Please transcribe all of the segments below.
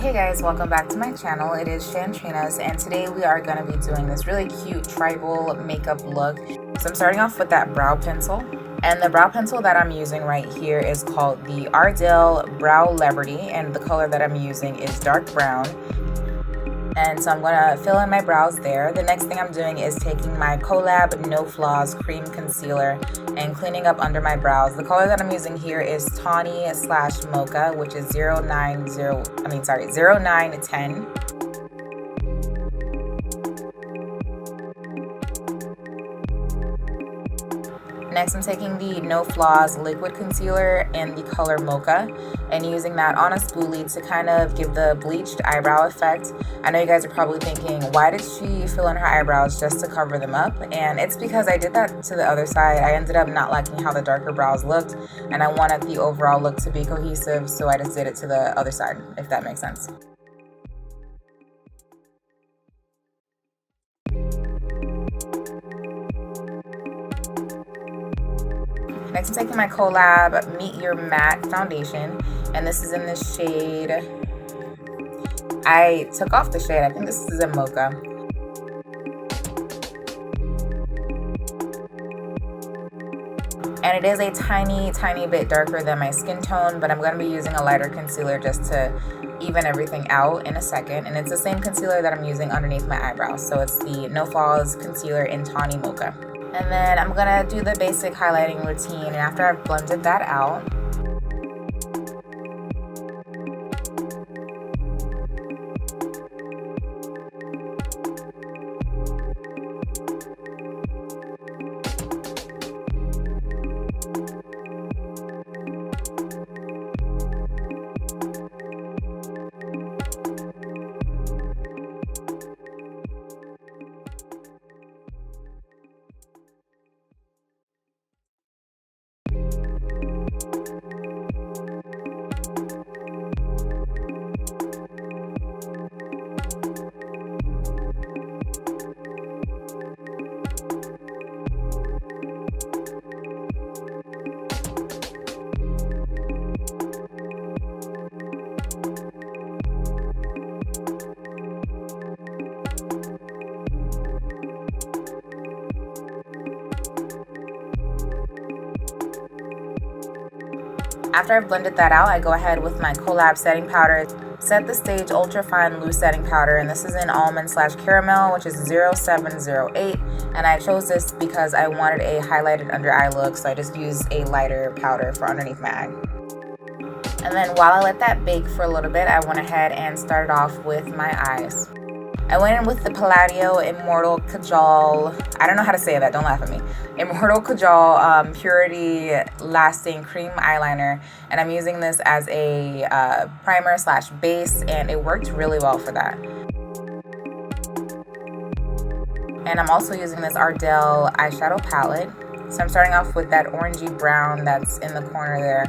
Hey guys, welcome back to my channel. It is Shantrinas, and today we are going to be doing this really cute tribal makeup look. So I'm starting off with that brow pencil, and the brow pencil that I'm using right here is called the Ardell Brow Liberty, and the color that I'm using is dark brown. And so I'm going to fill in my brows there. The next thing I'm doing is taking my Colab No Flaws Cream Concealer and cleaning up under my brows. The color that I'm using here is Tawny/Mocha, which is 0910. Next, I'm taking the No Flaws Liquid Concealer in the color Mocha and using that on a spoolie to kind of give the bleached eyebrow effect. I know you guys are probably thinking, why did she fill in her eyebrows just to cover them up? And it's because I did that to the other side. I ended up not liking how the darker brows looked, and I wanted the overall look to be cohesive, so I just did it to the other side, if that makes sense. Next, I'm taking my Colab Meet Your Matte Foundation, and this is in the shade, I took off the shade, I think this is a Mocha. And it is a tiny bit darker than my skin tone, but I'm going to be using a lighter concealer just to even everything out in a second. And it's the same concealer that I'm using underneath my eyebrows. So it's the No Flaws Concealer in Tawny Mocha. And then I'm gonna do the basic highlighting routine, and after I've blended that out, after I've blended that out, I go ahead with my Colab setting powder, Set the Stage Ultra Fine Loose Setting Powder, and this is in Almond/Caramel, which is 0708, and I chose this because I wanted a highlighted under eye look, so I just used a lighter powder for underneath my eye. And then while I let that bake for a little bit, I went ahead and started off with my eyes. I went in with the Palladio Immortal Kajal, I don't know how to say that, don't laugh at me, Immortal Kajal Purity Lasting Cream Eyeliner, and I'm using this as a primer/base, and it worked really well for that. And I'm also using this Ardell eyeshadow palette, so I'm starting off with that orangey brown that's in the corner there.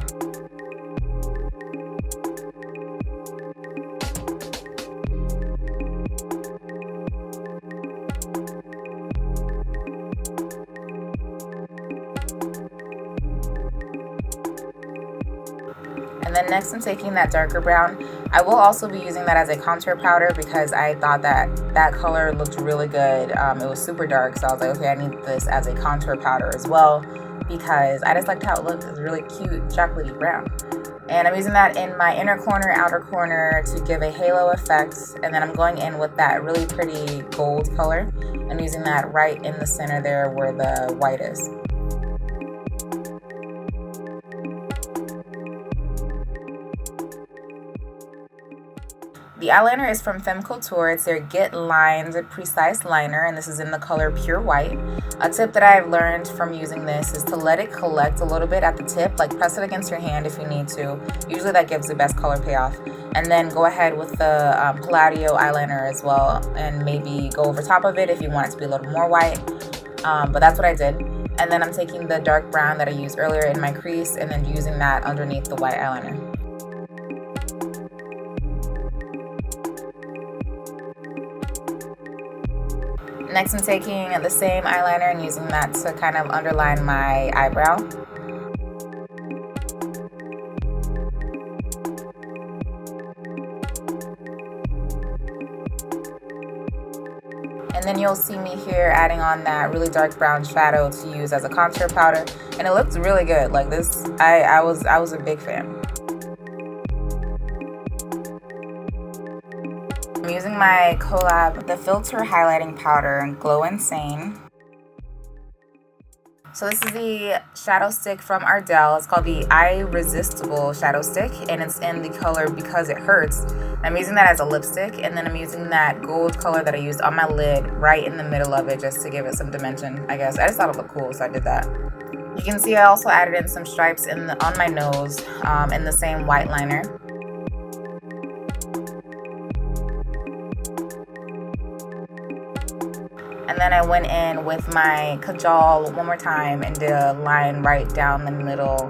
And then next I'm taking that darker brown. I will also be using that as a contour powder because I thought that color looked really good. It was super dark, so I was like, okay, I need this as a contour powder as well because I just liked how it looked. It was really cute, chocolatey brown. And I'm using that in my inner corner, outer corner to give a halo effect. And then I'm going in with that really pretty gold color and using that right in the center there where the white is. The eyeliner is from Femme Couture. It's their Get Lined Precise Liner, and this is in the color Pure White. A tip that I've learned from using this is to let it collect a little bit at the tip, like press it against your hand if you need to. Usually that gives the best color payoff. And then go ahead with the Palladio eyeliner as well, and maybe go over top of it if you want it to be a little more white. But that's what I did. And then I'm taking the dark brown that I used earlier in my crease and then using that underneath the white eyeliner. Next, I'm taking the same eyeliner and using that to kind of underline my eyebrow. And then you'll see me here adding on that really dark brown shadow to use as a contour powder, and it looks really good. Like this, I was a big fan. I'm using my Collab The Filter Highlighting Powder, Glow Insane. So this is the shadow stick from Ardell. It's called the Irresistible Shadow Stick, and it's in the color Because It Hurts. I'm using that as a lipstick, and then I'm using that gold color that I used on my lid right in the middle of it just to give it some dimension, I guess. I just thought it looked cool, so I did that. You can see I also added in some stripes on my nose in the same white liner. And then I went in with my Kajal one more time and did a line right down the middle.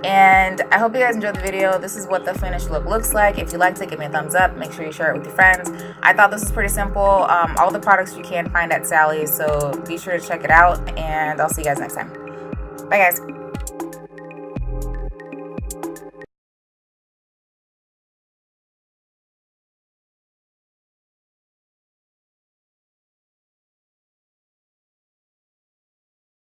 And I hope you guys enjoyed the video. This is what the finished look looks like. If you liked it, give me a thumbs up. Make sure you share it with your friends. I thought this was pretty simple. All the products you can find at Sally's, so be sure to check it out. And I'll see you guys next time. Bye, guys.